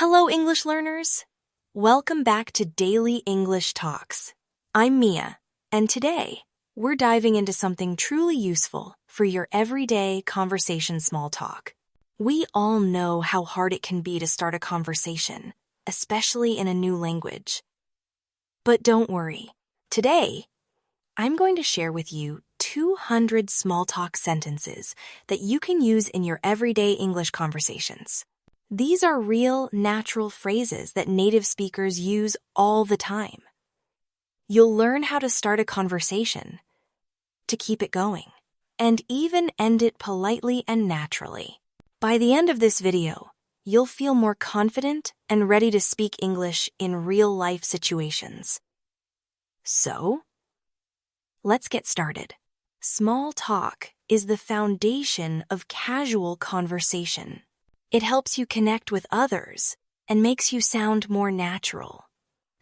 Hello, English learners! Welcome back to Daily English Talks. I'm Mia, and today we're diving into something truly useful for your everyday conversation small talk. We all know how hard it can be to start a conversation, especially in a new language. But don't worry. Today, I'm going to share with you 200 small talk sentences that you can use in your everyday English conversations. These are real, natural phrases that native speakers use all the time. You'll learn how to start a conversation, to keep it going, and even end it politely and naturally. By the end of this video, you'll feel more confident and ready to speak English in real-life situations. So, let's get started. Small talk is the foundation of casual conversation. It helps you connect with others and makes you sound more natural.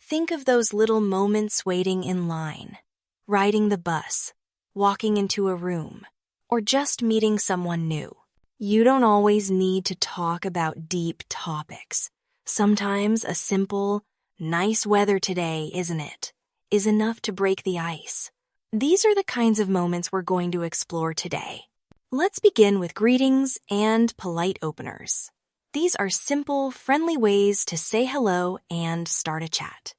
Think of those little moments waiting in line, riding the bus, walking into a room, or just meeting someone new. You don't always need to talk about deep topics. Sometimes a simple, "nice weather today, isn't it?" is enough to break the ice. These are the kinds of moments we're going to explore today. Let's begin with greetings and polite openers. These are simple, friendly ways to say hello and start a chat.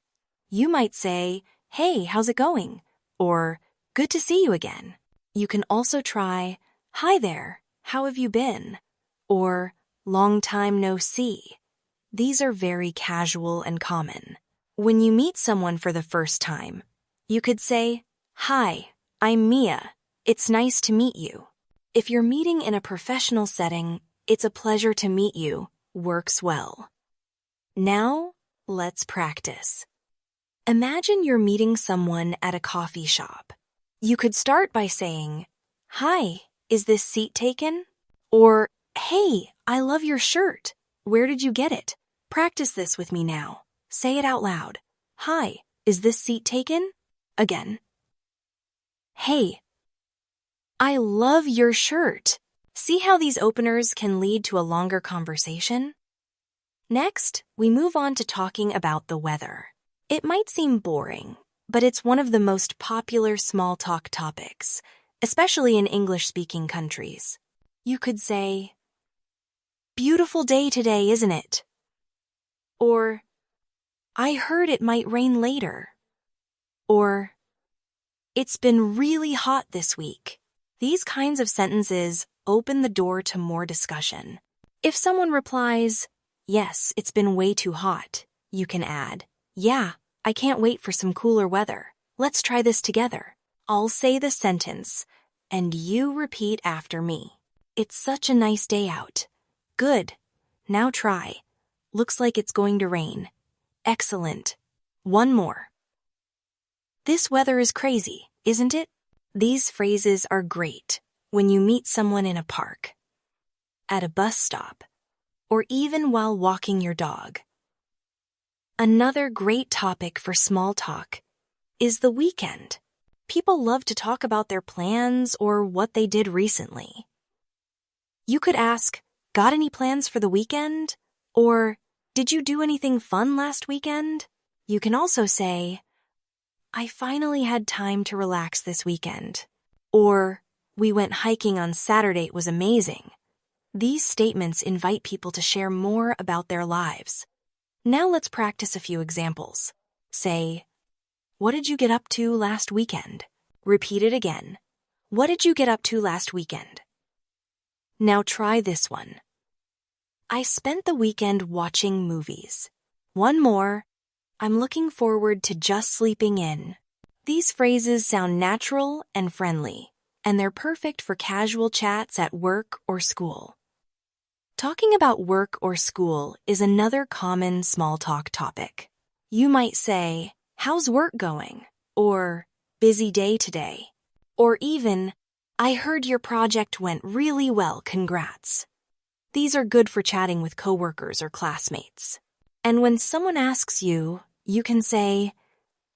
You might say, "Hey, how's it going?" or "Good to see you again." You can also try, "Hi there, how have you been?" or "Long time no see." These are very casual and common. When you meet someone for the first time, you could say, "Hi, I'm Mia. It's nice to meet you." If you're meeting in a professional setting, "It's a pleasure to meet you" works well. Now, let's practice. Imagine you're meeting someone at a coffee shop. You could start by saying, "Hi, is this seat taken?" Or, "Hey, I love your shirt. Where did you get it?" Practice this with me now. Say it out loud. "Hi, is this seat taken?" Again. "Hey, I love your shirt." See how these openers can lead to a longer conversation? Next, we move on to talking about the weather. It might seem boring, but it's one of the most popular small talk topics, especially in English-speaking countries. You could say, "Beautiful day today, isn't it?" Or, "I heard it might rain later." Or, "It's been really hot this week." These kinds of sentences open the door to more discussion. If someone replies, "Yes, it's been way too hot," you can add, "Yeah, I can't wait for some cooler weather. Let's try this together." I'll say the sentence, and you repeat after me. "It's such a nice day out." "Good. Now try." "Looks like it's going to rain." "Excellent." One more. "This weather is crazy, isn't it?" These phrases are great when you meet someone in a park, at a bus stop, or even while walking your dog. Another great topic for small talk is the weekend. People love to talk about their plans or what they did recently. You could ask, "Got any plans for the weekend?" Or, "Did you do anything fun last weekend?" You can also say, "I finally had time to relax this weekend." Or, "We went hiking on Saturday, it was amazing." These statements invite people to share more about their lives. Now let's practice a few examples. Say, "What did you get up to last weekend?" Repeat it again. "What did you get up to last weekend?" Now try this one. "I spent the weekend watching movies." One more. "I'm looking forward to just sleeping in." These phrases sound natural and friendly, and they're perfect for casual chats at work or school. Talking about work or school is another common small talk topic. You might say, "How's work going?" Or, "Busy day today." Or even, "I heard your project went really well, congrats." These are good for chatting with coworkers or classmates. And when someone asks you, you can say,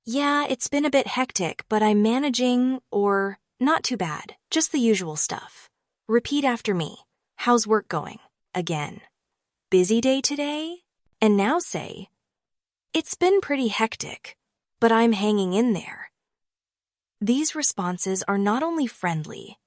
"Yeah, it's been a bit hectic, but I'm managing," or "Not too bad, just the usual stuff." Repeat after me. "How's work going?" Again. "Busy day today?" And now say, "It's been pretty hectic, but I'm hanging in there." These responses are not only friendly,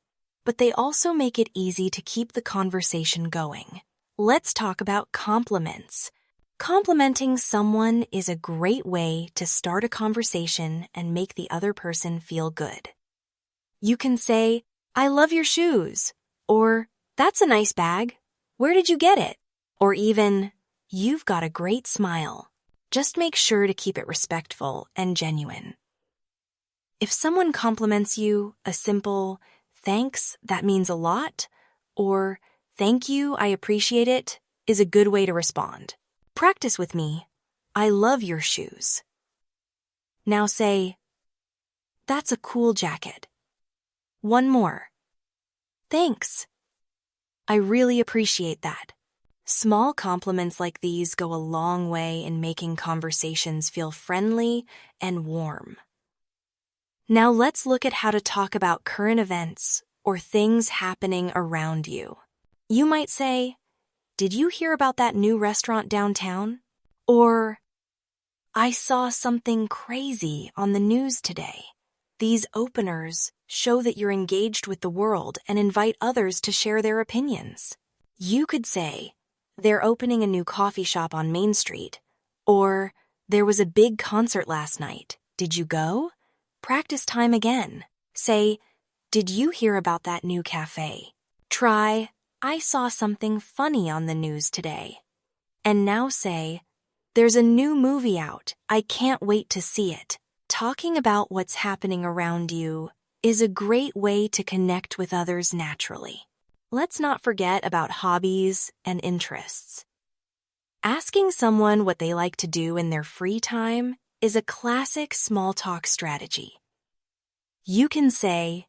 but they also make it easy to keep the conversation going. Let's talk about compliments. Complimenting someone is a great way to start a conversation and make the other person feel good. You can say, "I love your shoes," or "That's a nice bag. Where did you get it?" Or even, "You've got a great smile." Just make sure to keep it respectful and genuine. If someone compliments you, a simple "Thanks, that means a lot," or "Thank you, I appreciate it," is a good way to respond. Practice with me. "I love your shoes." Now say, "That's a cool jacket." One more. "Thanks. I really appreciate that." Small compliments like these go a long way in making conversations feel friendly and warm. Now let's look at how to talk about current events or things happening around you. You might say, "Did you hear about that new restaurant downtown?" Or, "I saw something crazy on the news today." These openers show that you're engaged with the world and invite others to share their opinions. You could say, "They're opening a new coffee shop on Main Street," or "There was a big concert last night. Did you go?" Practice time again. Say, "Did you hear about that new cafe?" Try, "I saw something funny on the news today." And now say, "There's a new movie out. I can't wait to see it." Talking about what's happening around you is a great way to connect with others naturally. Let's not forget about hobbies and interests. Asking someone what they like to do in their free time is a classic small talk strategy. You can say,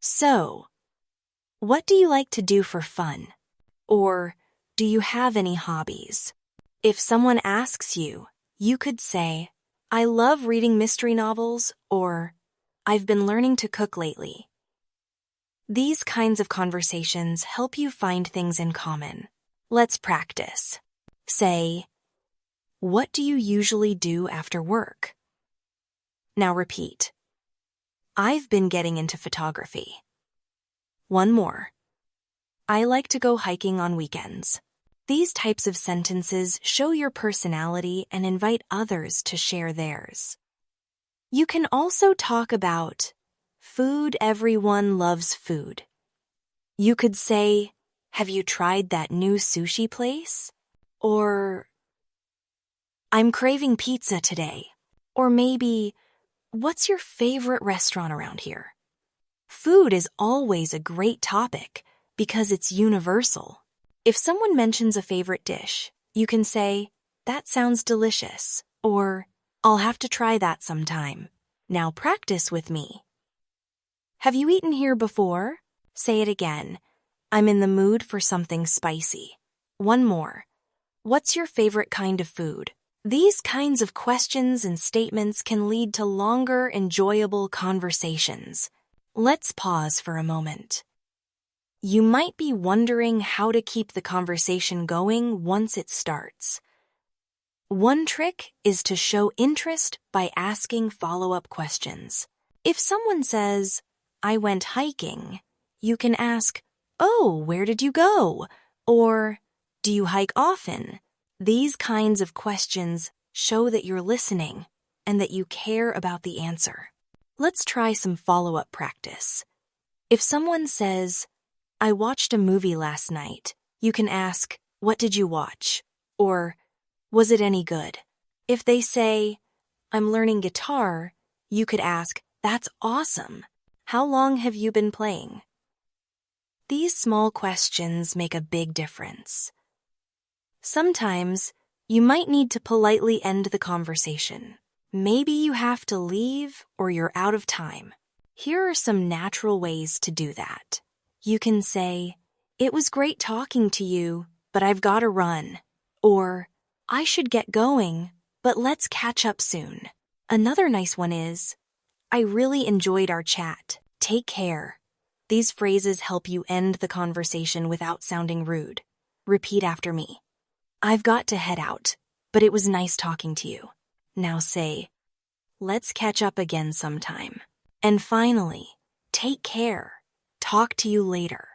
"So, what do you like to do for fun?" Or, "Do you have any hobbies?" If someone asks you, you could say, "I love reading mystery novels," or "I've been learning to cook lately." These kinds of conversations help you find things in common. Let's practice. Say, "What do you usually do after work?" Now repeat, "I've been getting into photography." One more. "I like to go hiking on weekends." These types of sentences show your personality and invite others to share theirs. You can also talk about food. Everyone loves food. You could say, "Have you tried that new sushi place?" Or, "I'm craving pizza today." Or maybe, "What's your favorite restaurant around here?" Food is always a great topic because it's universal. If someone mentions a favorite dish, you can say, "That sounds delicious," or "I'll have to try that sometime." Now practice with me. "Have you eaten here before?" Say it again. "I'm in the mood for something spicy." One more. "What's your favorite kind of food?" These kinds of questions and statements can lead to longer, enjoyable conversations. Let's pause for a moment. You might be wondering how to keep the conversation going once it starts. One trick is to show interest by asking follow-up questions. If someone says, "I went hiking," you can ask, "Oh, where did you go?" Or, "Do you hike often?" These kinds of questions show that you're listening and that you care about the answer. Let's try some follow-up practice. If someone says, "I watched a movie last night," you can ask, "What did you watch?" Or, "Was it any good?" If they say, "I'm learning guitar," you could ask, "That's awesome. How long have you been playing?" These small questions make a big difference. Sometimes, you might need to politely end the conversation. Maybe you have to leave or you're out of time. Here are some natural ways to do that. You can say, "It was great talking to you, but I've got to run." Or, "I should get going, but let's catch up soon." Another nice one is, "I really enjoyed our chat. Take care." These phrases help you end the conversation without sounding rude. Repeat after me. I've got to head out, but it was nice talking to you. Now say, let's catch up again sometime. And finally, take care. Talk to you later.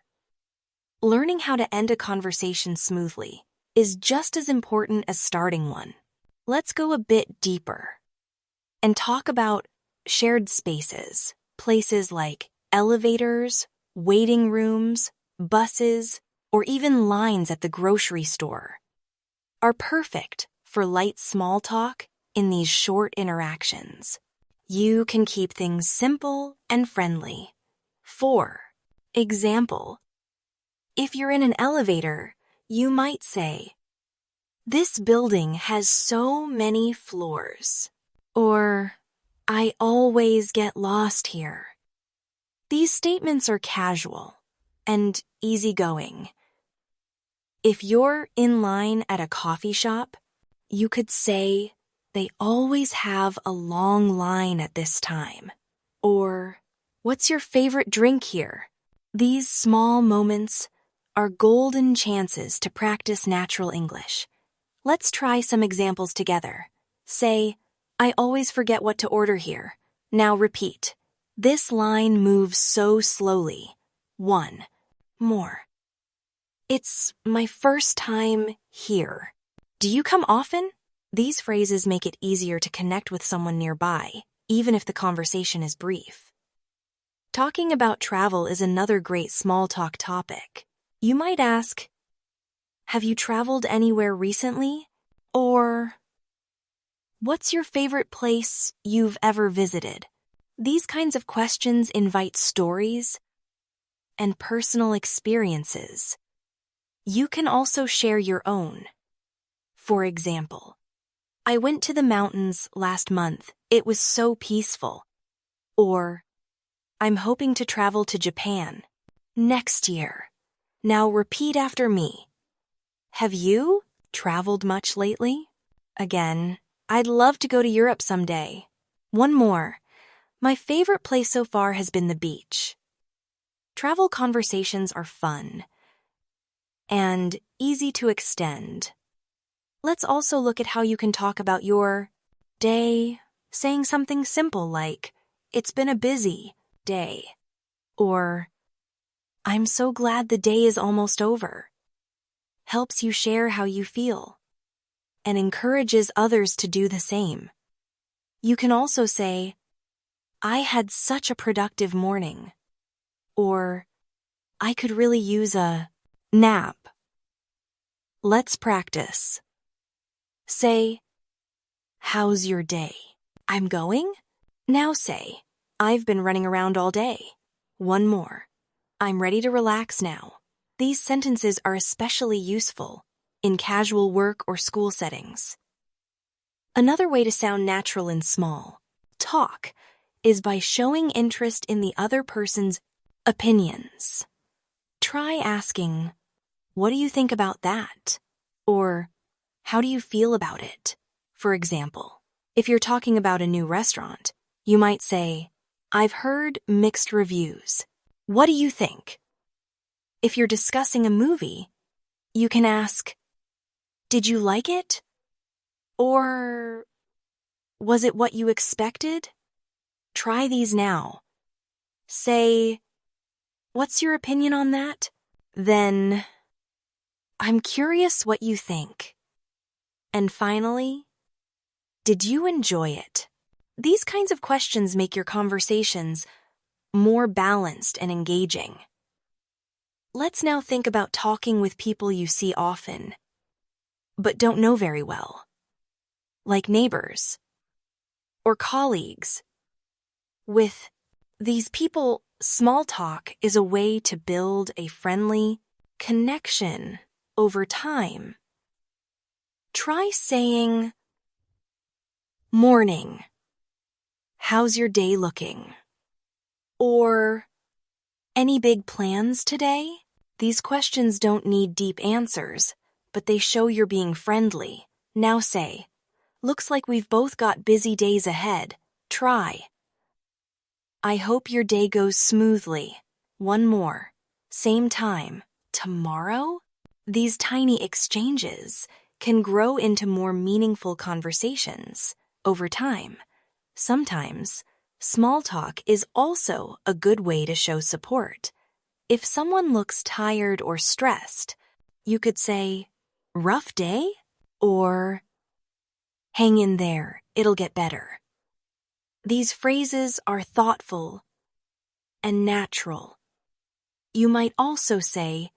Learning how to end a conversation smoothly is just as important as starting one. Let's go a bit deeper and talk about shared spaces, places like elevators, waiting rooms, buses, or even lines at the grocery store are perfect for light small talk in these short interactions. You can keep things simple and friendly. For example, if you're in an elevator, you might say, "This building has so many floors," or "I always get lost here." These statements are casual and easygoing. If you're in line at a coffee shop, you could say, "They always have a long line at this time." Or, "What's your favorite drink here?" These small moments are golden chances to practice natural English. Let's try some examples together. Say, "I always forget what to order here." Now repeat. "This line moves so slowly." 1. More. "It's my first time here." "Do you come often?" These phrases make it easier to connect with someone nearby, even if the conversation is brief. Talking about travel is another great small talk topic. You might ask, "Have you traveled anywhere recently?" Or, "What's your favorite place you've ever visited?" These kinds of questions invite stories and personal experiences. You can also share your own. For example, "I went to the mountains last month. It was so peaceful." Or, "I'm hoping to travel to Japan next year." Now repeat after me. "Have you traveled much lately?" Again, "I'd love to go to Europe someday." One more. "My favorite place so far has been the beach." Travel conversations are fun and easy to extend. Let's also look at how you can talk about your day, saying something simple like, "It's been a busy day," or "I'm so glad the day is almost over." Helps you share how you feel and encourages others to do the same. You can also say, "I had such a productive morning," or "I could really use a nap." Let's practice. Say, "How's your day?" "I'm going." Now say, "I've been running around all day." One more. "I'm ready to relax now." These sentences are especially useful in casual work or school settings. Another way to sound natural and small talk is by showing interest in the other person's opinions. Try asking, "What do you think about that?" Or, "How do you feel about it?" For example, if you're talking about a new restaurant, you might say, "I've heard mixed reviews. What do you think?" If you're discussing a movie, you can ask, "Did you like it?" Or, "Was it what you expected?" Try these now. Say, "What's your opinion on that?" Then, "I'm curious what you think." And finally, "Did you enjoy it?" These kinds of questions make your conversations more balanced and engaging. Let's now think about talking with people you see often, but don't know very well, like neighbors or colleagues. With these people, small talk is a way to build a friendly connection over time. Try saying, "Morning. How's your day looking?" Or, "Any big plans today?" These questions don't need deep answers, but they show you're being friendly. Now say, "Looks like we've both got busy days ahead." Try, "I hope your day goes smoothly." One more. Same time, tomorrow? These tiny exchanges can grow into more meaningful conversations over time. Sometimes, small talk is also a good way to show support. If someone looks tired or stressed, you could say, "Rough day?" or "Hang in there, it'll get better." These phrases are thoughtful and natural. You might also say,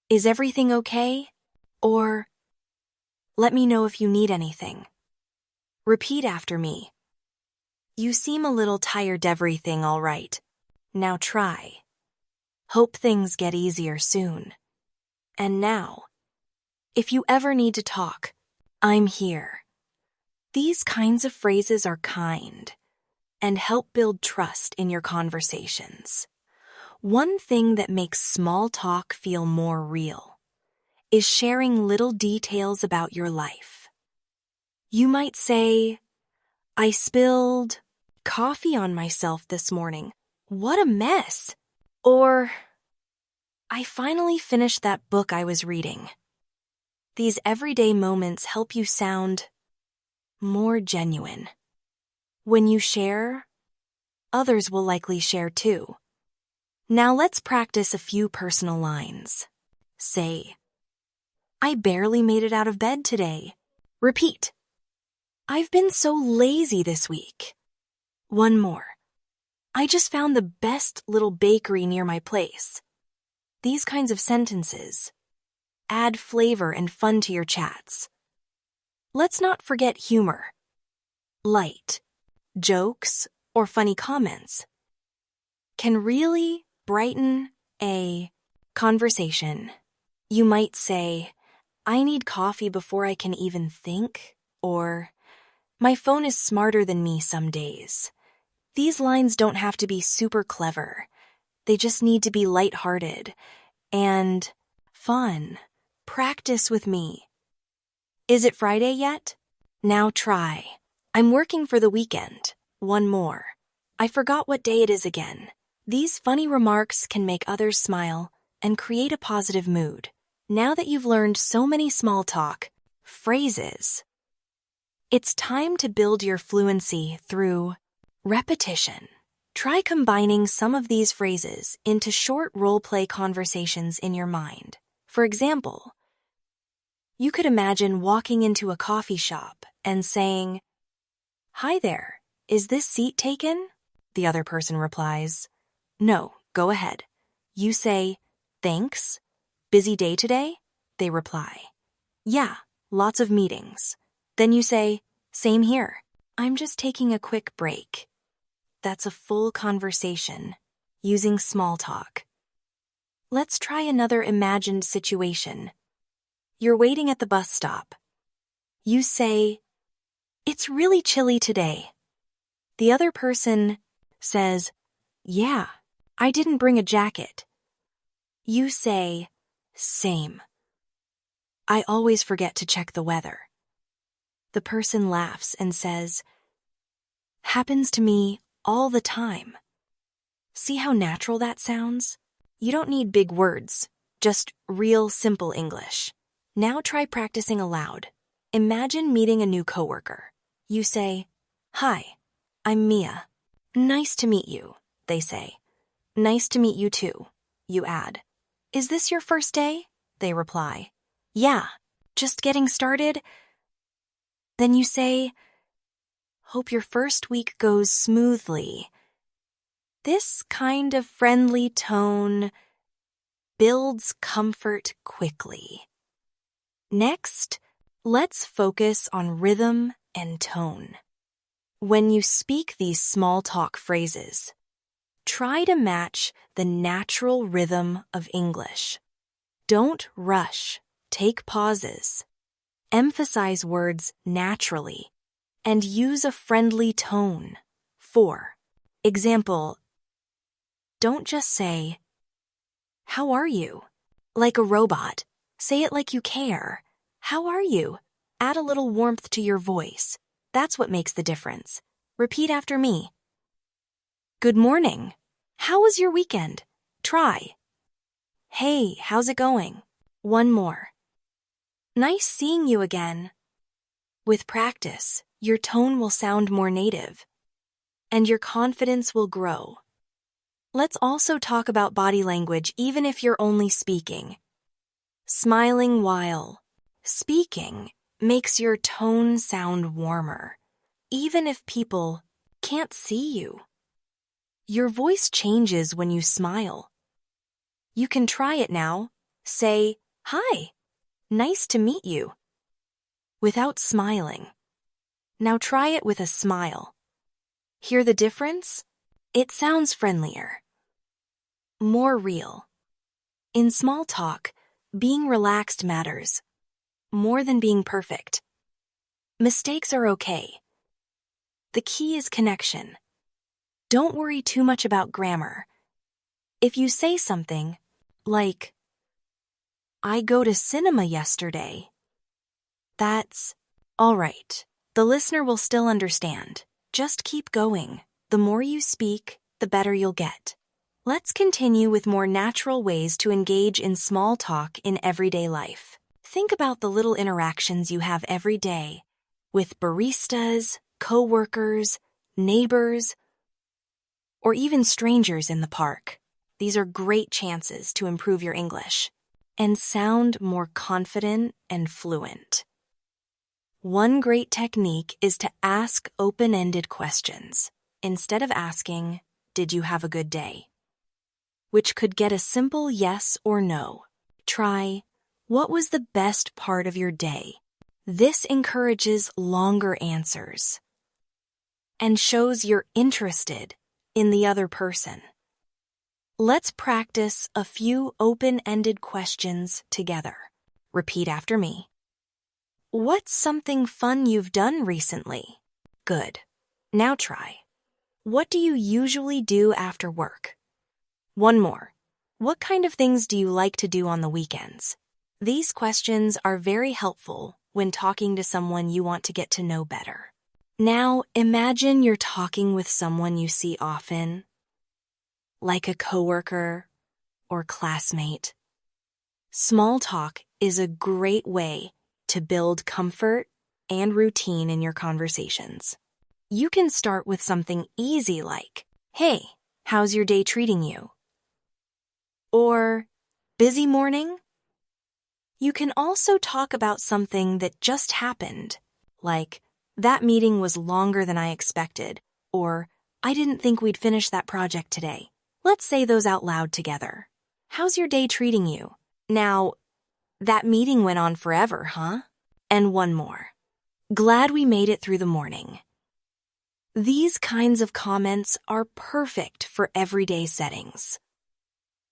"Is everything okay?" or "Let me know if you need anything." Repeat after me. "You seem a little tired everything all right. Now try. Hope things get easier soon. And now, if you ever need to talk, I'm here." These kinds of phrases are kind and help build trust in your conversations. One thing that makes small talk feel more real is sharing little details about your life. You might say, "I spilled coffee on myself this morning. What a mess." Or, "I finally finished that book I was reading." These everyday moments help you sound more genuine. When you share, others will likely share too. Now let's practice a few personal lines. Say, "I barely made it out of bed today." Repeat, "I've been so lazy this week." One more. "I just found the best little bakery near my place." These kinds of sentences add flavor and fun to your chats. Let's not forget humor. Light, jokes, or funny comments can really brighten a conversation. You might say, "I need coffee before I can even think," or "My phone is smarter than me some days." These lines don't have to be super clever. They just need to be lighthearted and fun. Practice with me. "Is it Friday yet? Now try. I'm working for the weekend." One more. "I forgot what day it is again." These funny remarks can make others smile and create a positive mood. Now that you've learned so many small talk phrases, it's time to build your fluency through repetition. Try combining some of these phrases into short role-play conversations in your mind. For example, you could imagine walking into a coffee shop and saying, "Hi there, is this seat taken?" The other person replies, "No, go ahead." You say, "Thanks. Busy day today?" They reply, "Yeah, lots of meetings." Then you say, "Same here. I'm just taking a quick break." That's a full conversation using small talk. Let's try another imagined situation. You're waiting at the bus stop. You say, "It's really chilly today." The other person says, "Yeah, I didn't bring a jacket." You say, "Same. I always forget to check the weather." The person laughs and says, "Happens to me all the time." See how natural that sounds? You don't need big words, just real simple English. Now try practicing aloud. Imagine meeting a new coworker. You say, "Hi, I'm Mia." "Nice to meet you," they say. "Nice to meet you too." You add, "Is this your first day?" They reply, "Yeah, just getting started." Then you say, "Hope your first week goes smoothly." This kind of friendly tone builds comfort quickly. Next, let's focus on rhythm and tone. When you speak these small talk phrases, try to match the natural rhythm of English. Don't rush, take pauses, emphasize words naturally, and use a friendly tone. For example, don't just say, "How are you?" like a robot. Say it like you care. "How are you?" Add a little warmth to your voice. That's what makes the difference. Repeat after me. "Good morning. How was your weekend?" Try. "Hey, how's it going?" One more. Nice seeing you again. With practice, your tone will sound more native, and your confidence will grow. Let's also talk about body language even if you're only speaking. Smiling while speaking makes your tone sound warmer, even if people can't see you. Your voice changes when you smile. You can try it now. Say, "Hi, nice to meet you," without smiling. Now try it with a smile. Hear the difference? It sounds friendlier, more real. In small talk, being relaxed matters, more than being perfect. Mistakes are okay. The key is connection. Don't worry too much about grammar. If you say something like, "I go to cinema yesterday," that's all right. The listener will still understand. Just keep going. The more you speak, the better you'll get. Let's continue with more natural ways to engage in small talk in everyday life. Think about the little interactions you have every day with baristas, coworkers, neighbors, or even strangers in the park. These are great chances to improve your English and sound more confident and fluent. One great technique is to ask open-ended questions instead of asking, "Did you have a good day?" which could get a simple yes or no. Try, "What was the best part of your day?" This encourages longer answers and shows you're interested in the other person. Let's practice a few open-ended questions together. Repeat after me. What's something fun you've done recently? Good. Now try. What do you usually do after work? One more. What kind of things do you like to do on the weekends? These questions are very helpful when talking to someone you want to get to know better. Now, imagine you're talking with someone you see often, like a coworker or classmate. Small talk is a great way to build comfort and routine in your conversations. You can start with something easy like, "Hey, how's your day treating you?" Or, "Busy morning?" You can also talk about something that just happened, like, "That meeting was longer than I expected," or, "I didn't think we'd finish that project today." Let's say those out loud together. How's your day treating you? Now, "That meeting went on forever, huh?" And one more. "Glad we made it through the morning." These kinds of comments are perfect for everyday settings.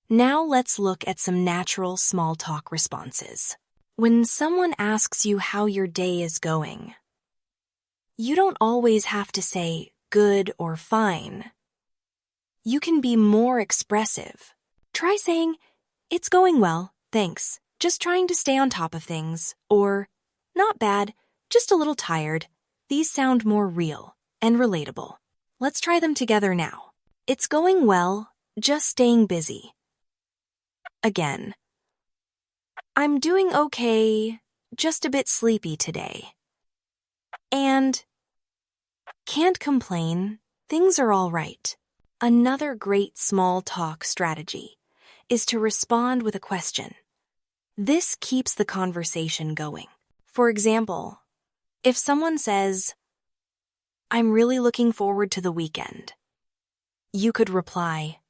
Now let's look at some natural small talk responses. When someone asks you how your day is going, you don't always have to say good or fine. You can be more expressive. Try saying, "It's going well, thanks. Just trying to stay on top of things," or, "Not bad, just a little tired." These sound more real and relatable. Let's try them together now. "It's going well, just staying busy." Again, "I'm doing okay, just a bit sleepy today." And, "Can't complain, things are all right." Another great small talk strategy is to respond with a question. This keeps the conversation going. For example, if someone says, "I'm really looking forward to the weekend," you could reply,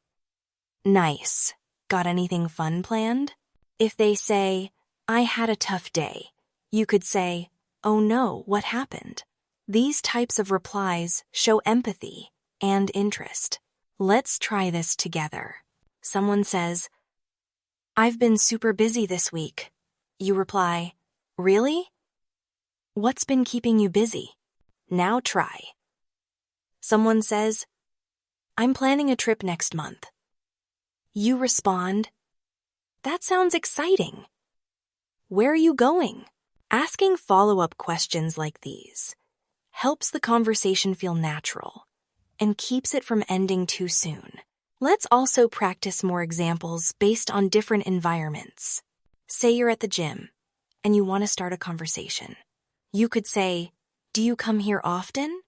"Nice. Got anything fun planned?" If they say, "I had a tough day," you could say, "Oh no, what happened?" These types of replies show empathy and interest. Let's try this together. Someone says, "I've been super busy this week." You reply, "Really? What's been keeping you busy?" Now try. Someone says, "I'm planning a trip next month." You respond, "That sounds exciting. Where are you going?" Asking follow-up questions like these helps the conversation feel natural and keeps it from ending too soon. Let's also practice more examples based on different environments. Say you're at the gym. and you want to start a conversation. You could say, "Do you come here often?"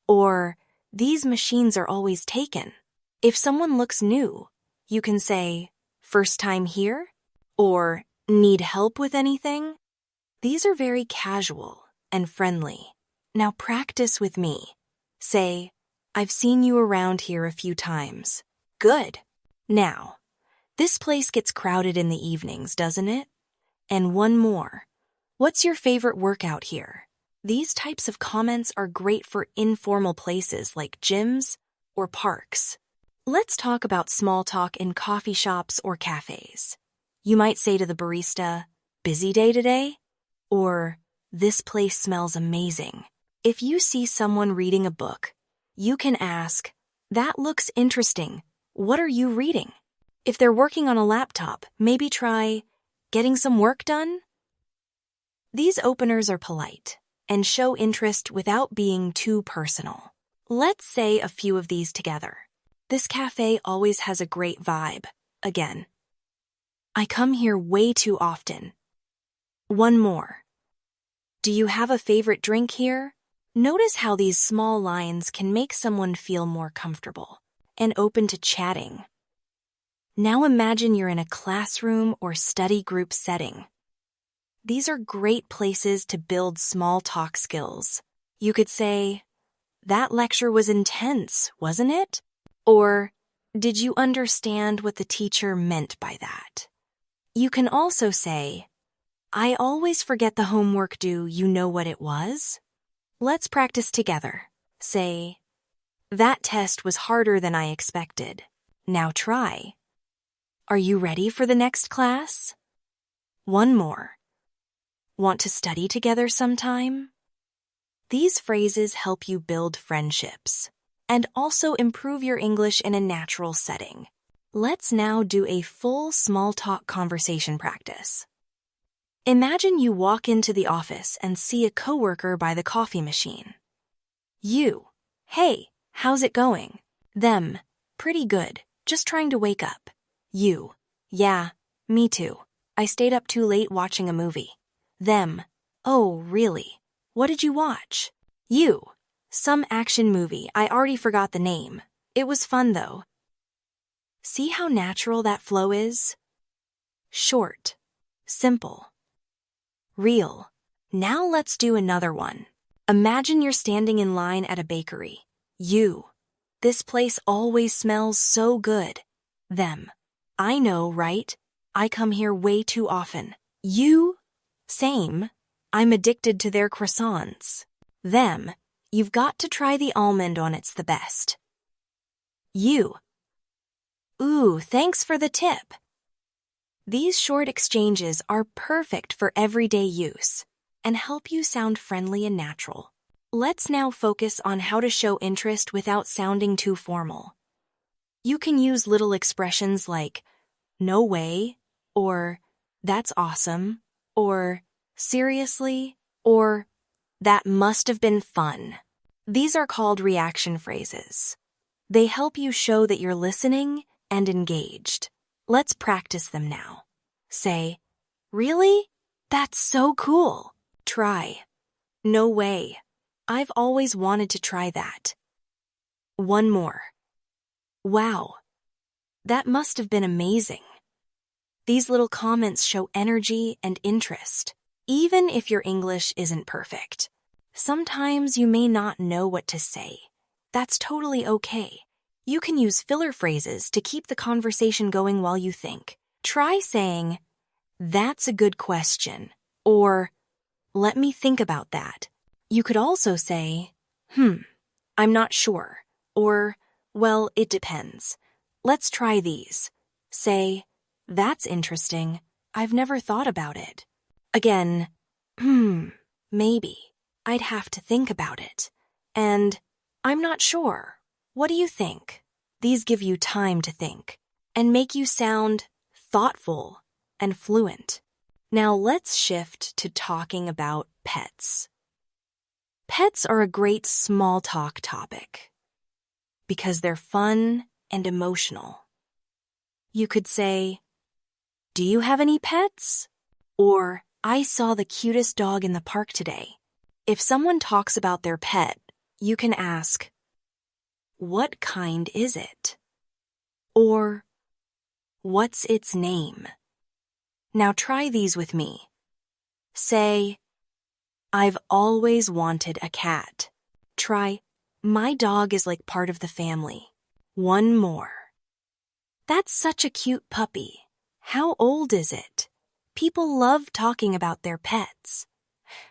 Or, "These machines are always taken." If someone looks new, you can say, "First time here?" Or, "Need help with anything?" These are very casual and friendly. Now practice with me. Say, "I've seen you around here a few times." Good. Now, this place gets crowded in the evenings, doesn't it? And one more. What's your favorite workout here? These types of comments are great for informal places like gyms or parks. Let's talk about small talk in coffee shops or cafes. You might say to the barista, "Busy day today?" Or, "This place smells amazing." If you see someone reading a book, you can ask, "That looks interesting. What are you reading?" If they're working on a laptop, maybe try, "Getting some work done?" These openers are polite and show interest without being too personal. Let's say a few of these together. "This cafe always has a great vibe." Again. "I come here way too often." One more. "Do you have a favorite drink here?" Notice how these small lines can make someone feel more comfortable and open to chatting. Now imagine you're in a classroom or study group setting. These are great places to build small talk skills. You could say, "That lecture was intense, wasn't it?" Or, "Did you understand what the teacher meant by that?" You can also say, "I always forget the homework due. You know what it was?" Let's practice together. Say, "That test was harder than I expected. Now try." "Are you ready for the next class?" One more. "Want to study together sometime?" These phrases help you build friendships and also improve your English in a natural setting. Let's now do a full small talk conversation practice. Imagine you walk into the office and see a coworker by the coffee machine. You, "Hey, how's it going?" Them, "Pretty good, just trying to wake up." You, "Yeah, me too. I stayed up too late watching a movie." Them, "Oh, really? What did you watch?" You, "Some action movie, I already forgot the name. It was fun though." See how natural that flow is? Short, simple, real. Now let's do another one. Imagine you're standing in line at a bakery. You, "This place always smells so good." Them, "I know, right? I come here way too often." You, "Same. I'm addicted to their croissants." Them, "You've got to try the almond one, it's the best." You, "Ooh, thanks for the tip." These short exchanges are perfect for everyday use and help you sound friendly and natural. Let's now focus on how to show interest without sounding too formal. You can use little expressions like, "No way," or "That's awesome," or "Seriously," or "That must have been fun." These are called reaction phrases. They help you show that you're listening and engaged. Let's practice them now. Say, "Really? That's so cool." Try, "No way. I've always wanted to try that." One more. "Wow. That must have been amazing." These little comments show energy and interest, even if your English isn't perfect. Sometimes you may not know what to say. That's totally okay. You can use filler phrases to keep the conversation going while you think. Try saying, "That's a good question," or "Let me think about that." You could also say, "I'm not sure," or "Well, it depends. Let's try these." Say, "That's interesting. I've never thought about it." Again, "Maybe. I'd have to think about it." And "I'm not sure. What do you think?" These give you time to think and make you sound thoughtful and fluent. Now let's shift to talking about pets. Pets are a great small talk topic because they're fun and emotional. You could say, "Do you have any pets?" Or I saw the cutest dog in the park today. If someone talks about their pet, you can ask, what kind is it? Or, what's its name? Now try these with me. Say, I've always wanted a cat. Try, my dog is like part of the family. One more. That's such a cute puppy. How old is it? People love talking about their pets.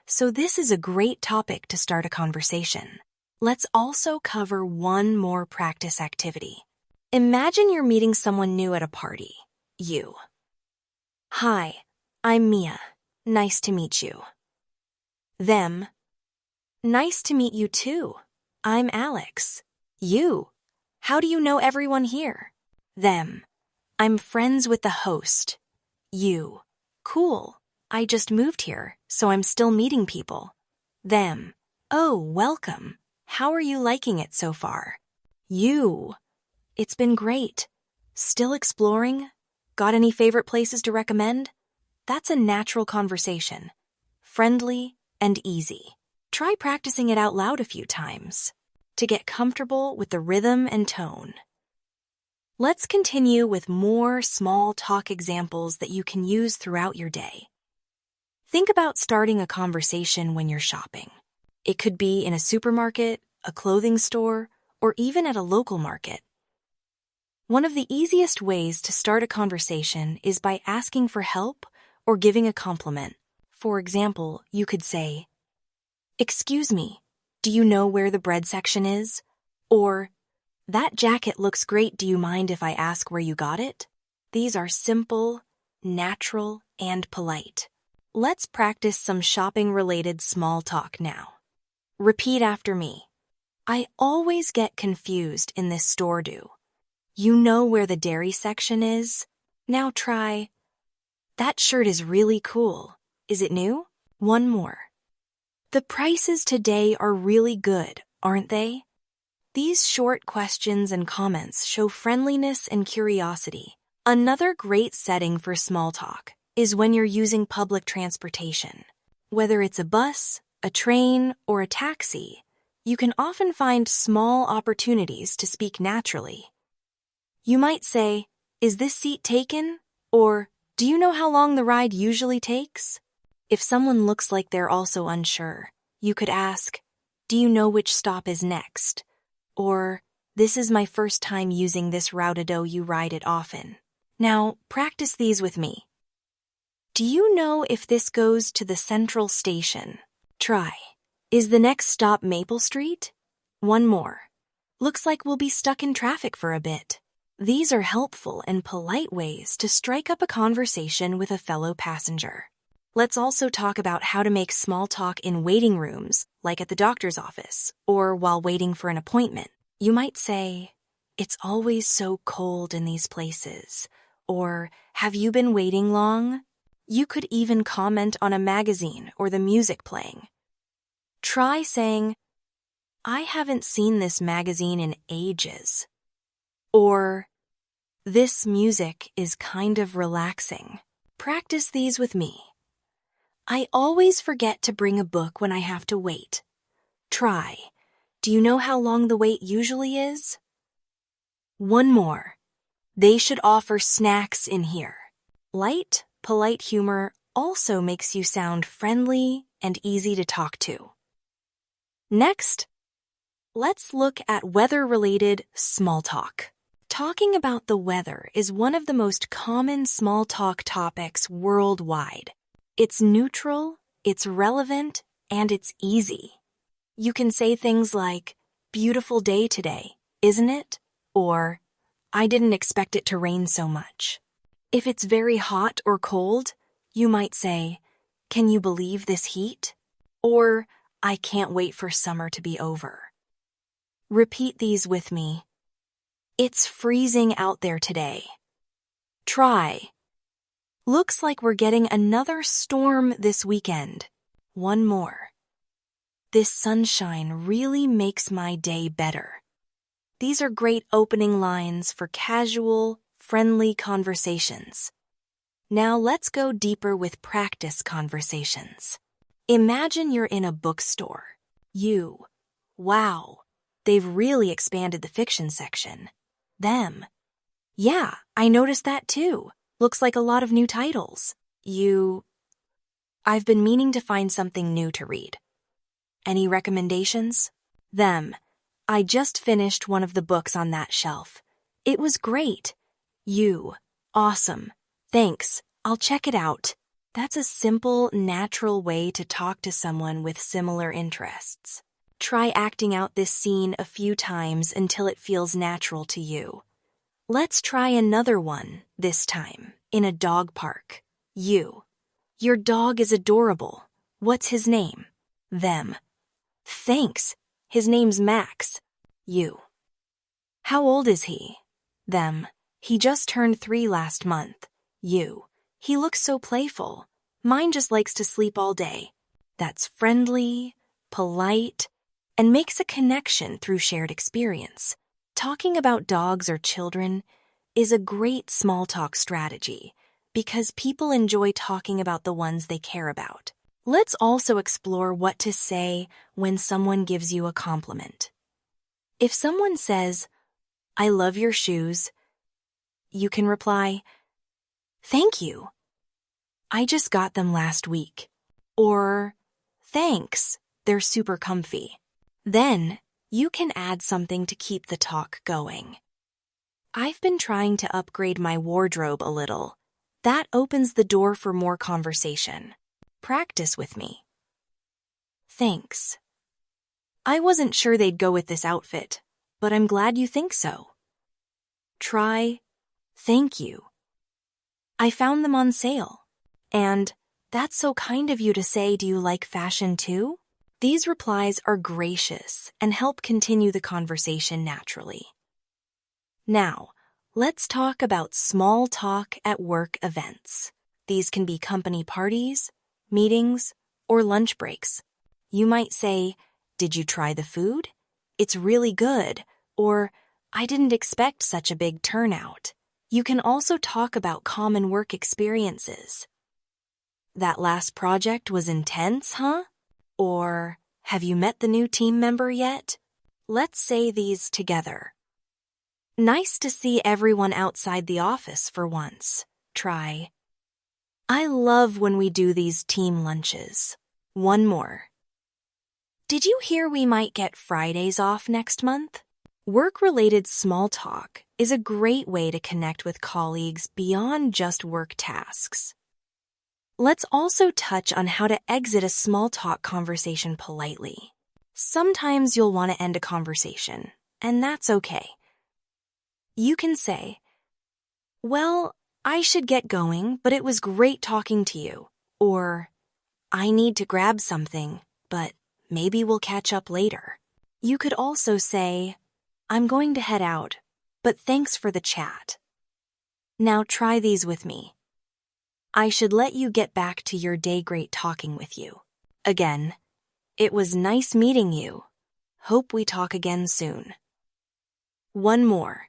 So this is a great topic to start a conversation. Let's also cover one more practice activity. Imagine you're meeting someone new at a party. You. Hi, I'm Mia. Nice to meet you. Them. Nice to meet you too. I'm Alex. You. How do you know everyone here? Them. I'm friends with the host. You. Cool. I just moved here, so I'm still meeting people. Them. Oh, welcome. How are you liking it so far? You. It's been great. Still exploring? Got any favorite places to recommend? That's a natural conversation. Friendly and easy. Try practicing it out loud a few times to get comfortable with the rhythm and tone. Let's continue with more small talk examples that you can use throughout your day. Think about starting a conversation when you're shopping. It could be in a supermarket, a clothing store, or even at a local market. One of the easiest ways to start a conversation is by asking for help or giving a compliment. For example, you could say, "Excuse me, do you know where the bread section is?" Or, "That jacket looks great, do you mind if I ask where you got it?" These are simple, natural, and polite. Let's practice some shopping-related small talk now. Repeat after me. I always get confused in this store, do. You know where the dairy section is? Now try, that shirt is really cool. Is it new? One more. The prices today are really good, aren't they? These short questions and comments show friendliness and curiosity. Another great setting for small talk is when you're using public transportation. Whether it's a bus, a train, or a taxi, you can often find small opportunities to speak naturally. You might say, "Is this seat taken?" Or, "Do you know how long the ride usually takes?" If someone looks like they're also unsure, you could ask, "Do you know which stop is next?" Or, "This is my first time using this route, do you ride it often?" Now, practice these with me. Do you know if this goes to the central station? Try, is the next stop Maple Street? One more. Looks like we'll be stuck in traffic for a bit. These are helpful and polite ways to strike up a conversation with a fellow passenger. Let's also talk about how to make small talk in waiting rooms, like at the doctor's office, or while waiting for an appointment. You might say, "It's always so cold in these places," or "Have you been waiting long?" You could even comment on a magazine or the music playing. Try saying, "I haven't seen this magazine in ages." Or, "This music is kind of relaxing." Practice these with me. I always forget to bring a book when I have to wait. Try, do you know how long the wait usually is? One more. They should offer snacks in here. Light, polite humor also makes you sound friendly and easy to talk to. Next, let's look at weather-related small talk. Talking about the weather is one of the most common small talk topics worldwide. It's neutral, it's relevant, and it's easy. You can say things like, "Beautiful day today, isn't it?" Or, "I didn't expect it to rain so much." If it's very hot or cold, you might say, "Can you believe this heat?" Or, "I can't wait for summer to be over." Repeat these with me. It's freezing out there today. Try, looks like we're getting another storm this weekend. One more. This sunshine really makes my day better. These are great opening lines for casual, friendly conversations. Now let's go deeper with practice conversations. Imagine you're in a bookstore. You. Wow, they've really expanded the fiction section. Them. Yeah, I noticed that too. Looks like a lot of new titles. You. I've been meaning to find something new to read. Any recommendations? Them. I just finished one of the books on that shelf. It was great. You. Awesome. Thanks. I'll check it out. That's a simple, natural way to talk to someone with similar interests. Try acting out this scene a few times until it feels natural to you. Let's try another one, this time, in a dog park. You. Your dog is adorable. What's his name? Them. Thanks. His name's Max. You. How old is he? Them. He just turned 3 last month. You. He looks so playful. Mine just likes to sleep all day. That's friendly, polite, and makes a connection through shared experience. Talking about dogs or children is a great small talk strategy because people enjoy talking about the ones they care about. Let's also explore what to say when someone gives you a compliment. If someone says, "I love your shoes," you can reply, "Thank you. I just got them last week." Or, "Thanks, they're super comfy." Then, you can add something to keep the talk going. I've been trying to upgrade my wardrobe a little. That opens the door for more conversation. Practice with me. Thanks. I wasn't sure they'd go with this outfit, but I'm glad you think so. Try, thank you. I found them on sale. And, that's so kind of you to say, do you like fashion too? These replies are gracious and help continue the conversation naturally. Now, let's talk about small talk at work events. These can be company parties, meetings, or lunch breaks. You might say, "Did you try the food? It's really good," or "I didn't expect such a big turnout." You can also talk about common work experiences. "That last project was intense, huh?" Or, "Have you met the new team member yet?" Let's say these together. Nice to see everyone outside the office for once. Try, "I love when we do these team lunches." One more. "Did you hear we might get Fridays off next month?" Work-related small talk is a great way to connect with colleagues beyond just work tasks. Let's also touch on how to exit a small talk conversation politely. Sometimes you'll want to end a conversation, and that's okay. You can say, "Well, I should get going, but it was great talking to you." Or, "I need to grab something, but maybe we'll catch up later." You could also say, "I'm going to head out, but thanks for the chat." Now try these with me. "I should let you get back to your day. Great talking with you." Again, "It was nice meeting you. Hope we talk again soon." One more.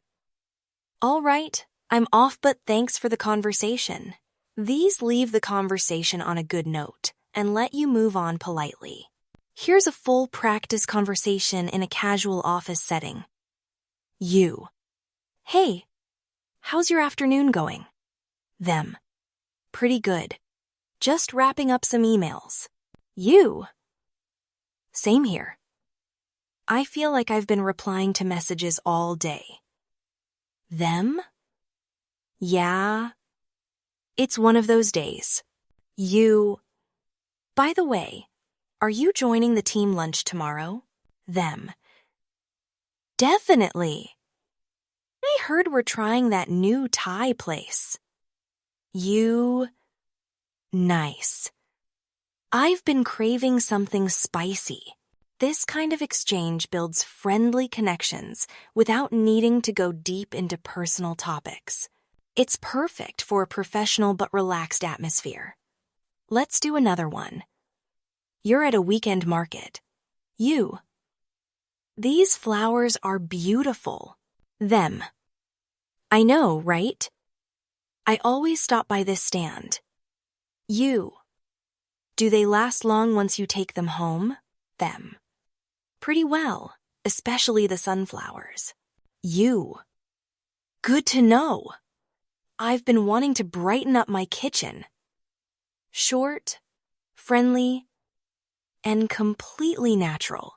"All right, I'm off, but thanks for the conversation." These leave the conversation on a good note and let you move on politely. Here's a full practice conversation in a casual office setting. You. "Hey, how's your afternoon going?" Them. "Pretty good. Just wrapping up some emails." You. "Same here. I feel like I've been replying to messages all day." Them. "Yeah. It's one of those days." You. "By the way, are you joining the team lunch tomorrow?" Them. "Definitely. I heard we're trying that new Thai place." You. "Nice. I've been craving something spicy." This kind of exchange builds friendly connections without needing to go deep into personal topics. It's perfect for a professional but relaxed atmosphere. Let's do another one. You're at a weekend market. You. "These flowers are beautiful." Them. "I know, right?" I always stop by this stand. You. Do they last long once you take them home? Them. Pretty well, especially the sunflowers. You. Good to know. I've been wanting to brighten up my kitchen. Short, friendly, and completely natural.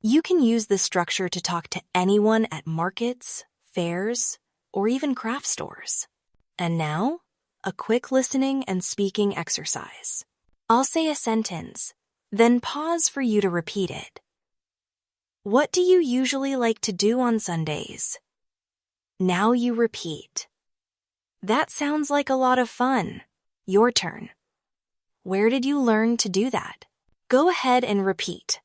You can use this structure to talk to anyone at markets, fairs, or even craft stores. And now, a quick listening and speaking exercise. I'll say a sentence, then pause for you to repeat it. What do you usually like to do on Sundays? Now you repeat. That sounds like a lot of fun. Your turn. Where did you learn to do that? Go ahead and repeat.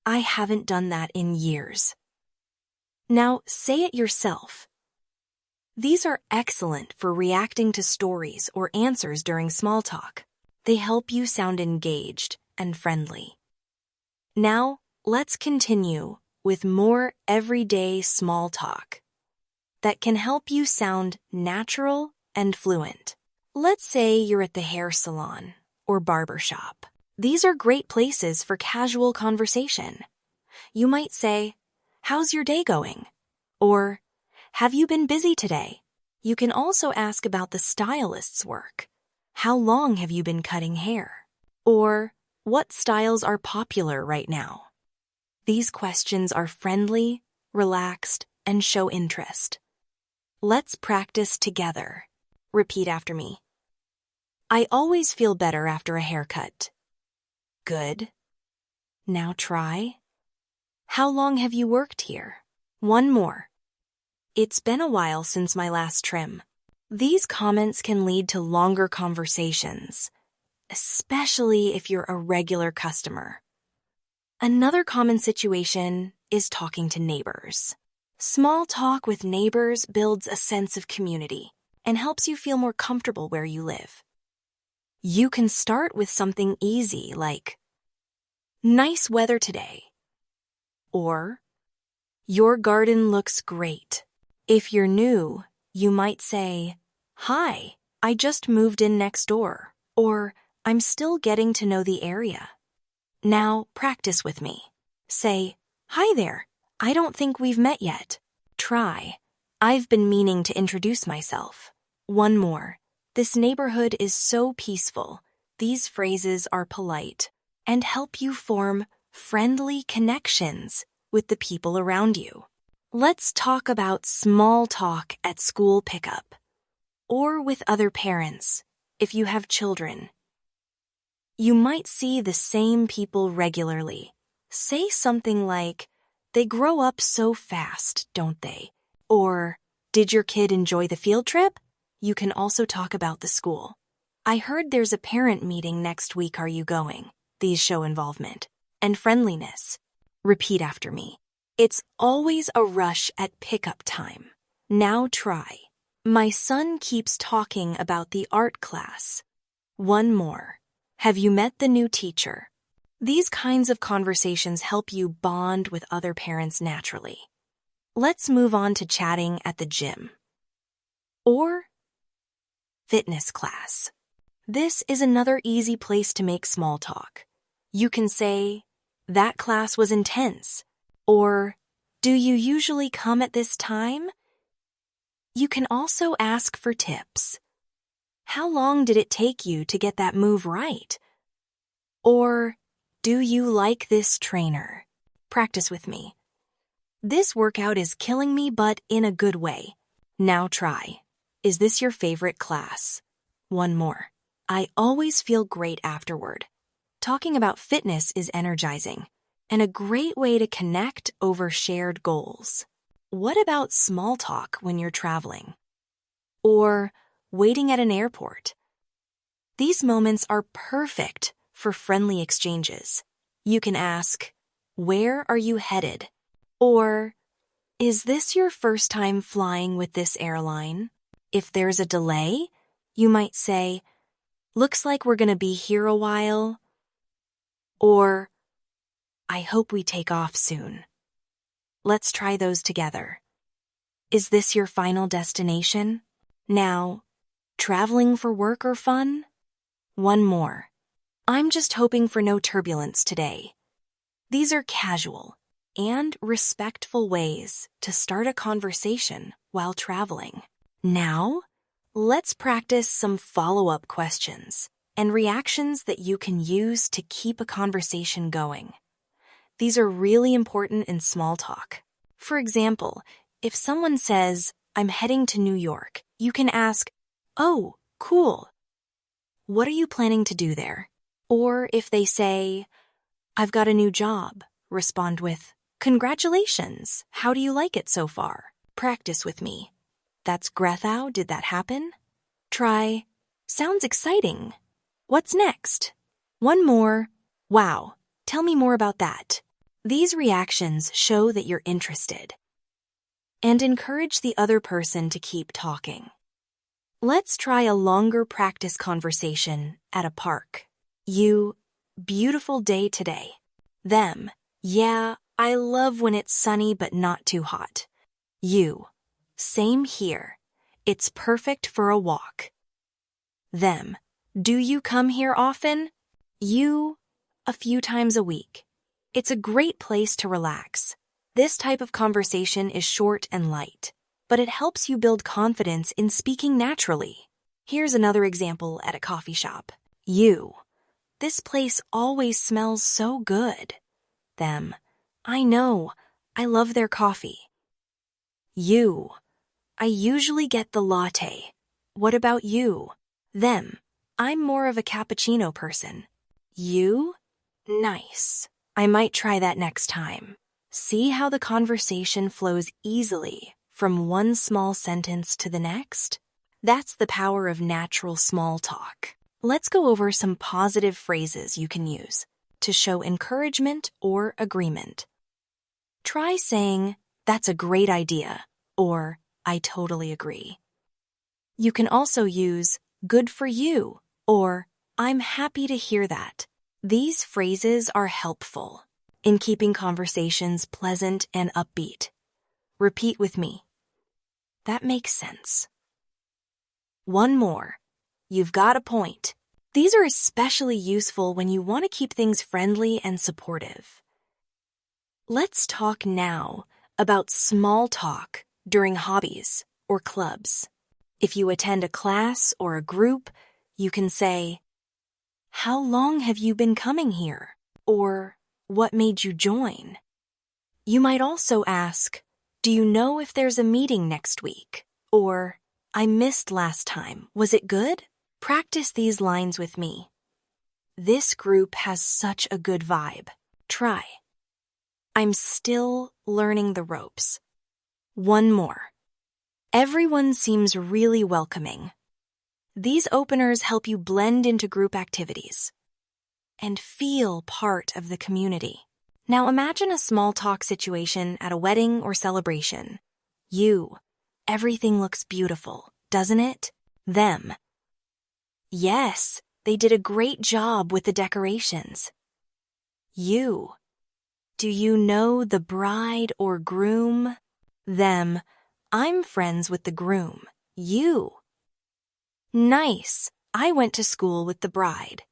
I haven't done that in years. Now say it yourself. These are excellent for reacting to stories or answers during small talk. They help you sound engaged and friendly. Now, let's continue with more everyday small talk that can help you sound natural and fluent. Let's say you're at the hair salon or barber shop. These are great places for casual conversation. You might say, "How's your day going?" Or, "Have you been busy today?" You can also ask about the stylist's work. How long have you been cutting hair? Or, what styles are popular right now? These questions are friendly, relaxed, and show interest. Let's practice together. Repeat after me. I always feel better after a haircut. Good. Now try. How long have you worked here? One more. It's been a while since my last trim. These comments can lead to longer conversations, especially if you're a regular customer. Another common situation is talking to neighbors. Small talk with neighbors builds a sense of community and helps you feel more comfortable where you live. You can start with something easy like, "Nice weather today," or, "Your garden looks great." If you're new, you might say, "Hi, I just moved in next door," or, "I'm still getting to know the area." Now, practice with me. Say, "Hi there, I don't think we've met yet." Try, "I've been meaning to introduce myself." One more. This neighborhood is so peaceful. These phrases are polite and help you form friendly connections with the people around you. Let's talk about small talk at school pickup or with other parents if you have children. You might see the same people regularly. Say something like, "They grow up so fast, don't they?" Or, "Did your kid enjoy the field trip?" You can also talk about the school. "I heard there's a parent meeting next week. Are you going?" These show involvement and friendliness. Repeat after me. It's always a rush at pickup time. Now try. "My son keeps talking about the art class." One more. "Have you met the new teacher?" These kinds of conversations help you bond with other parents naturally. Let's move on to chatting at the gym or fitness class. This is another easy place to make small talk. You can say, "That class was intense," or, "Do you usually come at this time?" You can also ask for tips. "How long did it take you to get that move right?" Or, "Do you like this trainer?" Practice with me. "This workout is killing me, but in a good way." Now try. "Is this your favorite class?" One more. "I always feel great afterward." Talking about fitness is energizing and a great way to connect over shared goals. What about small talk when you're traveling? Or waiting at an airport? These moments are perfect for friendly exchanges. You can ask, "Where are you headed?" Or, "Is this your first time flying with this airline?" If there's a delay, you might say, "Looks like we're going to be here a while." Or, "I hope we take off soon." Let's try those together. "Is this your final destination?" Now, Traveling for work or fun? One more. I'm just hoping for no turbulence today. These are casual and respectful ways to start a conversation while traveling. Now, let's practice some follow-up questions and reactions that you can use to keep a conversation going. These are really important in small talk. For example, if someone says, "I'm heading to New York," you can ask, "Oh, cool. What are you planning to do there?" Or if they say, "I've got a new job," respond with, "Congratulations. How do you like it so far? Practice with me. That's Grethau, did that happen?" Try, "Sounds exciting. What's next?" One more, "Wow, tell me more about that." These reactions show that you're interested and encourage the other person to keep talking. Let's try a longer practice conversation at a park. You, "Beautiful day today." Them, "Yeah, I love when it's sunny but not too hot." You, "Same here. It's perfect for a walk." Them, "Do you come here often?" You, "A few times a week. It's a great place to relax." This type of conversation is short and light, but it helps you build confidence in speaking naturally. Here's another example at a coffee shop. You, "This place always smells so good." Them, "I know. I love their coffee." You, "I usually get the latte. What about you?" Them, "I'm more of a cappuccino person." You, "Nice. I might try that next time." See how the conversation flows easily from one small sentence to the next? That's the power of natural small talk. Let's go over some positive phrases you can use to show encouragement or agreement. Try saying, "That's a great idea," or "I totally agree." You can also use "Good for you," or "I'm happy to hear that." These phrases are helpful in keeping conversations pleasant and upbeat. Repeat with me. "That makes sense." One more. "You've got a point." These are especially useful when you want to keep things friendly and supportive. Let's talk now about small talk during hobbies or clubs. If you attend a class or a group, you can say, "How long have you been coming here?" Or, "What made you join?" You might also ask, "Do you know if there's a meeting next week?" Or, "I missed last time. Was it good?" Practice these lines with me. "This group has such a good vibe." Try. "I'm still learning the ropes." One more. "Everyone seems really welcoming." These openers help you blend into group activities and feel part of the community. Now imagine a small talk situation at a wedding or celebration. You, "Everything looks beautiful, doesn't it?" Them, "Yes, they did a great job with the decorations." You, "Do you know the bride or groom?" Them, "I'm friends with the groom." You, "Nice, I went to school with the bride."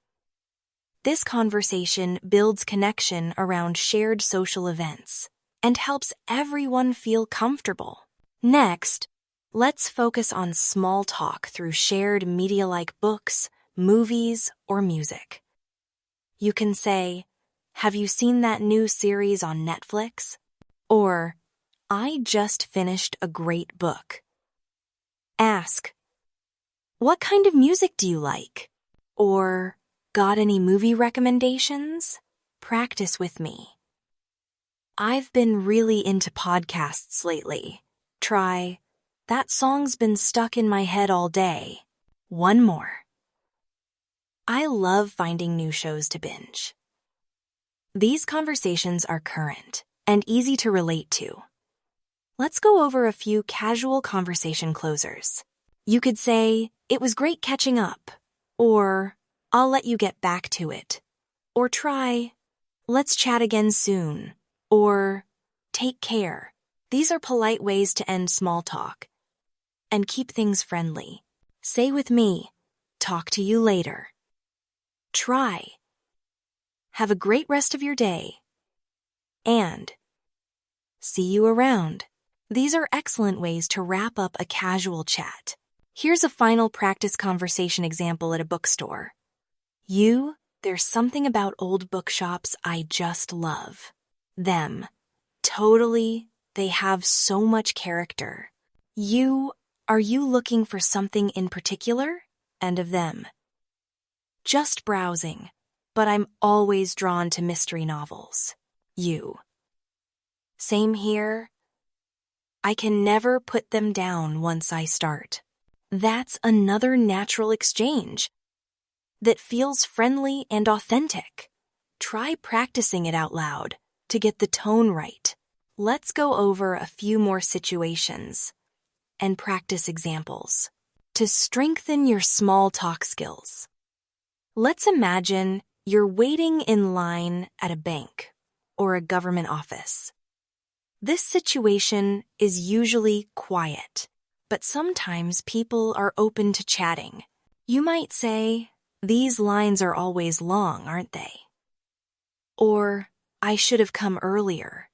This conversation builds connection around shared social events and helps everyone feel comfortable. Next, let's focus on small talk through shared media like books, movies, or music. You can say, "Have you seen that new series on Netflix?" Or, "I just finished a great book." Ask, "What kind of music do you like?" Or, "Got any movie recommendations?" Practice with me. "I've been really into podcasts lately." Try, "That song's been stuck in my head all day." One more. "I love finding new shows to binge." These conversations are current and easy to relate to. Let's go over a few casual conversation closers. You could say, "It was great catching up," or, "I'll let you get back to it." Or try, "Let's chat again soon," or "Take care." These are polite ways to end small talk and keep things friendly. Say with me, talk to you later. Try. Have a great rest of your day. And see you around. These are excellent ways to wrap up a casual chat. Here's a final practice conversation example at a bookstore. There's something about old bookshops I just love. Them. Totally, they have so much character. Are you looking for something in particular? And of them. Just browsing, but I'm always drawn to mystery novels. Same here. I can never put them down once I start. That's another natural exchange that feels friendly and authentic. Try practicing it out loud to get the tone right. Let's go over a few more situations and practice examples to strengthen your small talk skills. Let's imagine you're waiting in line at a bank or a government office. This situation is usually quiet, but sometimes people are open to chatting. You might say, "These lines are always long, aren't they?" Or, "I should have come earlier."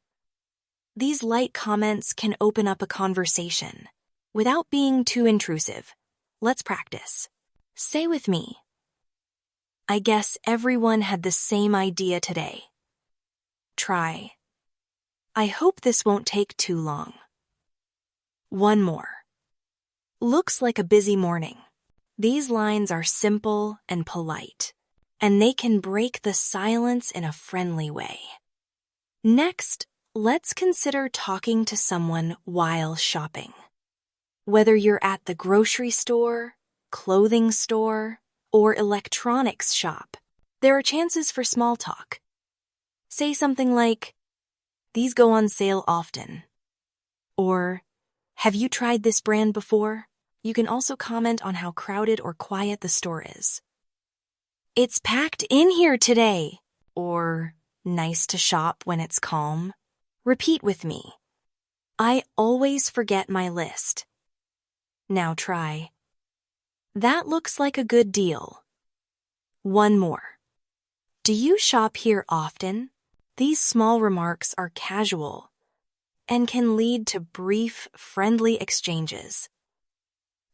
These light comments can open up a conversation without being too intrusive. Let's practice. Say with me, "I guess everyone had the same idea today." Try. "I hope this won't take too long." One more. "Looks like a busy morning." These lines are simple and polite, and they can break the silence in a friendly way. Next, let's consider talking to someone while shopping. Whether you're at the grocery store, clothing store, or electronics shop, there are chances for small talk. Say something like, "These go on sale often." Or, "Have you tried this brand before?" You can also comment on how crowded or quiet the store is. "It's packed in here today." Or, "Nice to shop when it's calm." Repeat with me. "I always forget my list." Now try. "That looks like a good deal." One more. "Do you shop here often?" These small remarks are casual and can lead to brief, friendly exchanges.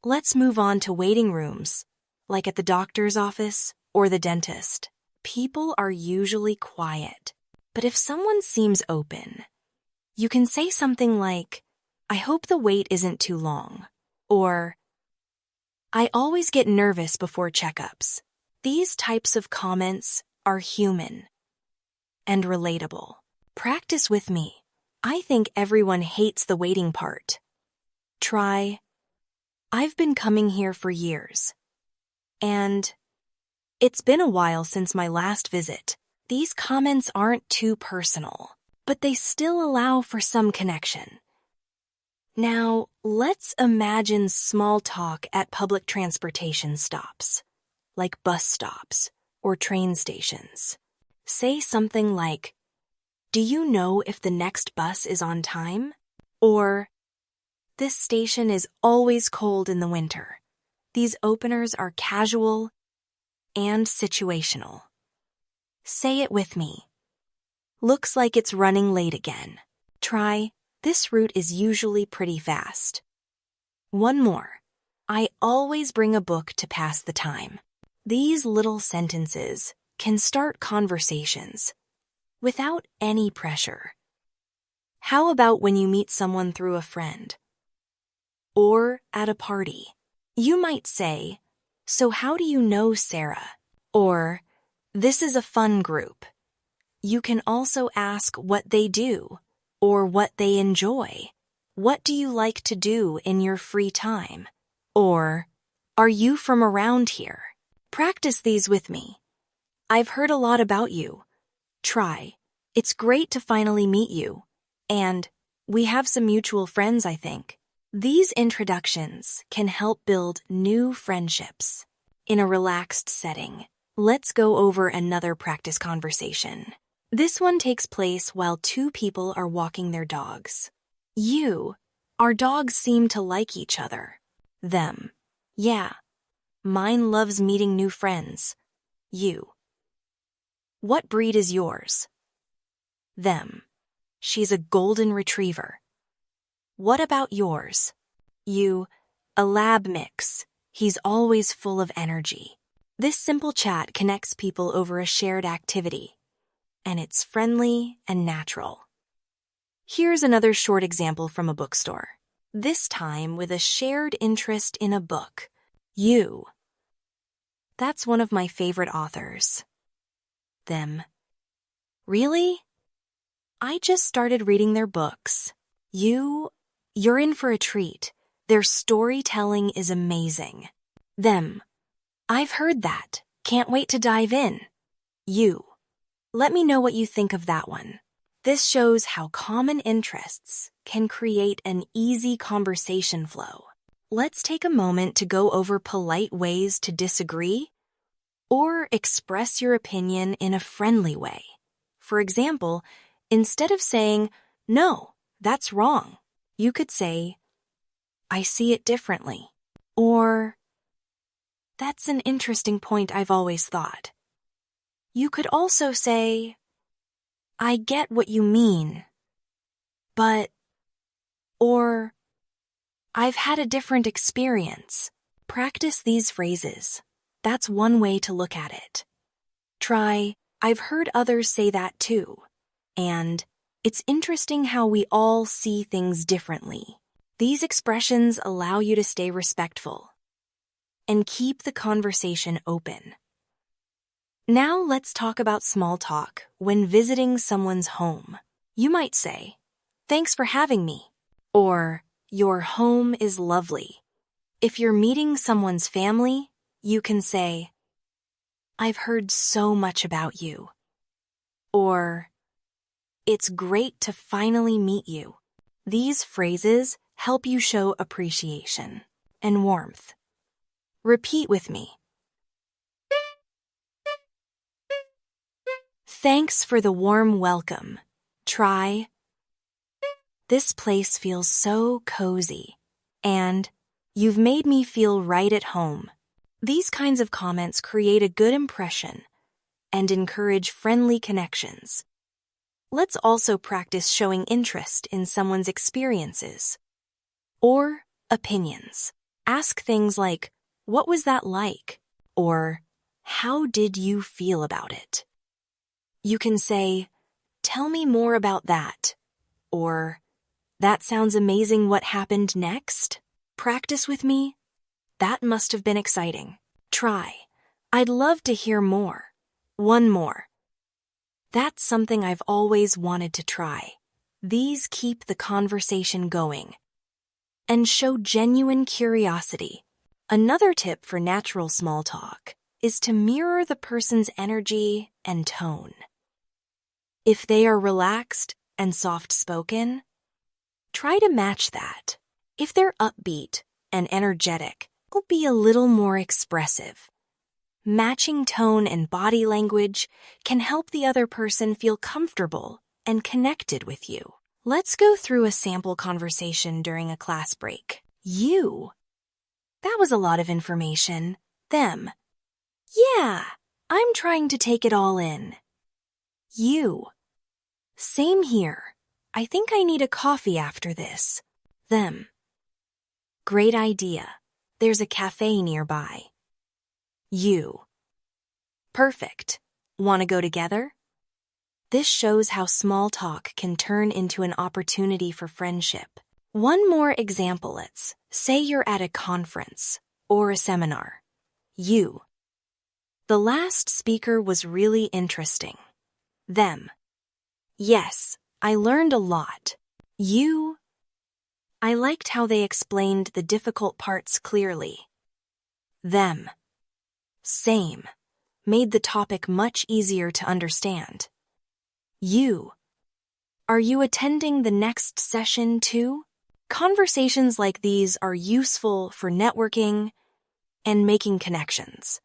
Let's move on to waiting rooms, like at the doctor's office or the dentist. People are usually quiet, but if someone seems open, you can say something like, "I hope the wait isn't too long," or, "I always get nervous before checkups." These types of comments are human and relatable. Practice with me. I think everyone hates the waiting part. Try, "I've been coming here for years. And it's been a while since my last visit." These comments aren't too personal, but they still allow for some connection. Now, let's imagine small talk at public transportation stops, like bus stops or train stations. Say something like, "Do you know if the next bus is on time?" Or, "This station is always cold in the winter." These openers are casual and situational. Say it with me. "Looks like it's running late again." Try, "This route is usually pretty fast." One more. "I always bring a book to pass the time." These little sentences can start conversations without any pressure. How about when you meet someone through a friend? Or at a party? You might say, "So how do you know Sarah?" Or, "This is a fun group." You can also ask what they do or what they enjoy. What do you like to do in your free time? Or, "Are you from around here?" Practice these with me. "I've heard a lot about you." Try, "It's great to finally meet you." And, "We have some mutual friends, I think." These introductions can help build new friendships in a relaxed setting. Let's go over another practice conversation. This one takes place while two people are walking their dogs. Our dogs seem to like each other. Them, "Yeah, Mine loves meeting new friends. You. What breed is yours? Them. She's a golden retriever. What about yours? You. A lab mix. He's always full of energy. This simple chat connects people over a shared activity, and it's friendly and natural. Here's another short example from a bookstore. This time with a shared interest in a book. You. That's one of my favorite authors. Them. Really? I just started reading their books. You're in for a treat. Their storytelling is amazing. Them. I've heard that. Can't wait to dive in. You. Let me know what you think of that one. This shows how common interests can create an easy conversation flow. Let's take a moment to go over polite ways to disagree or express your opinion in a friendly way. For example, instead of saying, "No, that's wrong," you could say, "I see it differently," or "That's an interesting point I've always thought." You could also say, "I get what you mean, but," or "I've had a different experience." Practice these phrases. That's one way to look at it. Try, "I've heard others say that too," and "It's interesting how we all see things differently." These expressions allow you to stay respectful and keep the conversation open. Now let's talk about small talk when visiting someone's home. You might say, "Thanks for having me," or "Your home is lovely." If you're meeting someone's family, you can say, "I've heard so much about you," or "It's great to finally meet you." These phrases help you show appreciation and warmth. Repeat with me. Thanks for the warm welcome. Try, "This place feels so cozy," and "You've made me feel right at home." These kinds of comments create a good impression and encourage friendly connections. Let's also practice showing interest in someone's experiences or opinions. Ask things like, "What was that like?" or "How did you feel about it?" You can say, "Tell me more about that," or "That sounds amazing. What happened next?" Practice with me. "That must have been exciting." Try, "I'd love to hear more." One more. "That's something I've always wanted to try." These keep the conversation going and show genuine curiosity. Another tip for natural small talk is to mirror the person's energy and tone. If they are relaxed and soft-spoken, try to match that. If they're upbeat and energetic, be a little more expressive. Matching tone and body language can help the other person feel comfortable and connected with you. Let's go through a sample conversation during a class break. You. That was a lot of information. Them. Yeah, I'm trying to take it all in. You. Same here. I think I need a coffee after this. Them. Great idea. There's a cafe nearby. You. Perfect. Want to go together? This shows how small talk can turn into an opportunity for friendship. One more example. Let's say you're at a conference or a seminar. You. The last speaker was really interesting. Them. Yes, I learned a lot. You. I liked how they explained the difficult parts clearly. Them. Same. Made the topic much easier to understand. You. Are you attending the next session too? Conversations like these are useful for networking and making connections.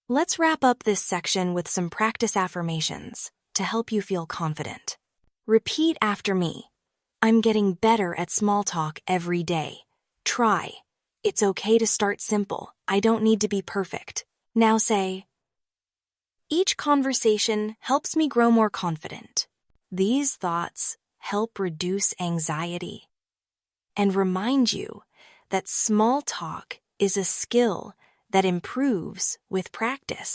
Let's wrap up this section with some practice affirmations to help you feel confident. Repeat after me. I'm getting better at small talk every day. Try. It's okay to start simple. I don't need to be perfect. Now say, each conversation helps me grow more confident. These thoughts help reduce anxiety and remind you that small talk is a skill that improves with practice.